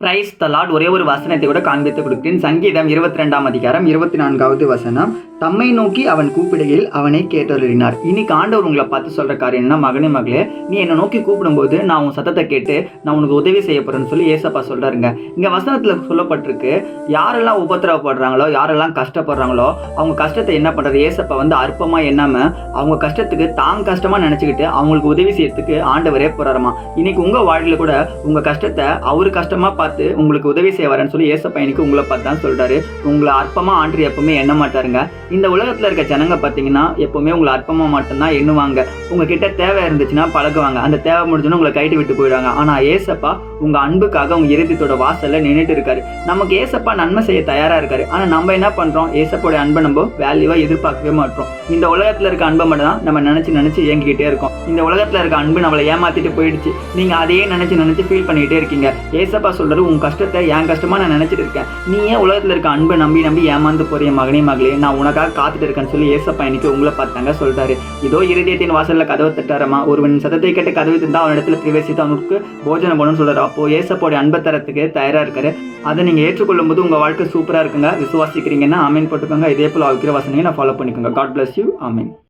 Praise the Lord. ஒரே ஒரு வசனத்தை கூட காண்பித்து கொடுக்கிறேன். சங்கீதம் 22ஆம் அதிகாரம் 24வது வசனம். தம்மை நோக்கி அவன் கூப்பிடுகையில் அவனை கேட்டருளினார். இன்னைக்கு ஆண்டவர் உங்களை பார்த்து சொல்ற காரியம் என்ன, மகனே மகளே, நீ என்னை நோக்கி கூப்பிடும்போது நான் உன் சத்தத்தை கேட்டு நான் உனக்கு உதவி செய்ய போறேன்னு சொல்லி ஏசப்பா சொல்றாருங்க. இங்க வசனத்துல சொல்லப்பட்டிருக்கு, யாரெல்லாம் உபத்திரவப்படுறாங்களோ, யாரெல்லாம் கஷ்டப்படுறாங்களோ, அவங்க கஷ்டத்தை என்ன பண்றது, ஏசப்பா அற்பமா எண்ணாம அவங்க கஷ்டத்துக்கு தாங்க கஷ்டமா நினைச்சுக்கிட்டு அவங்களுக்கு உதவி செய்யறதுக்கு ஆண்டவரே போறாருமா. இன்னைக்கு உங்க வாழ்க்கையில கூட உங்க கஷ்டத்தை அவரு கஷ்டமா பார்த்து உங்களுக்கு உதவி செய்ய வரேன்னு சொல்லி ஏசப்பா இன்னைக்கு உங்களை பார்த்து தான் சொல்றாரு. உங்களை அற்பமா ஆண்டு எப்பவுமே எண்ண மாட்டாருங்க. இந்த உலகத்துல இருக்க ஜனங்க பாத்தீங்கன்னா எப்பவுமே உங்களை அற்பமா மட்டும்தான் எண்ணுவாங்க. உங்ககிட்ட தேவை இருந்துச்சுன்னா பழகுவாங்க, அந்த தேவை முடிஞ்சோன்னா உங்களை கைட்டு விட்டு போயிடுவாங்க. ஆனா ஏசப்பா உங்க அன்புக்காக உங்க இருதயத்தோட வாசல்ல நின்றுட்டு இருக்காரு. நமக்கு ஏசப்பா நன்மை செய்ய தயாரா இருக்காரு. ஆனா நம்ம என்ன பண்றோம், ஏசப்போட அன்பை நம்ம வேல்யூவா எதிர்பார்க்கவே மாட்டோம். இந்த உலகத்துல இருக்க அன்பை மட்டும் தான் நம்ம நினைச்சு ஏங்கிக்கிட்டே இருக்கோம். இந்த உலகத்துல இருக்க அன்பு நம்மளை ஏமாத்திட்டு போயிடுச்சு. நீங்க அதையே நினைச்சு ஃபீல் பண்ணிக்கிட்டே இருக்கீங்க. ஏசப்பா சொல்றாரு, உன் கஷ்டத்தை என் கஷ்டமா நான் நினைச்சிட்டு இருக்கேன், நீ ஏன் உலகத்துல இருக்க அன்பை நம்பி ஏமாந்து போறிய மகனே மகளே, நான் உனக்காக காத்துட்டு இருக்கேன்னு சொல்லி ஏசப்பா இன்னைக்கு உங்களை பார்த்தாங்க சொல்றாரு. இதோ இருதயத்தின் வாசல்ல கதவை தட்டாரமா, ஒருவன் சத்தத்தை கேட்டு கதவை திறந்தா அவன் இடத்துல பிரவேசித்து அவனுக்கு போஜனம் பண்ணணும்னு சொல்றாரு. அப்போ ஏசப்போட அன்பை தரத்துக்கு தயாரா இருக்காரு. அதை நீங்க ஏற்றுக்கொள்ளும் போது உங்க வாழ்க்கை சூப்பரா இருக்குங்க. விசுவாசிக்கிறீங்கன்னா ஆமீன் போட்டுக்கோங்க. இதே போல வைக்கிற வசனங்களை நான் ஃபாலோ பண்ணிக்கோங்க. God bless you. ஆமீன்.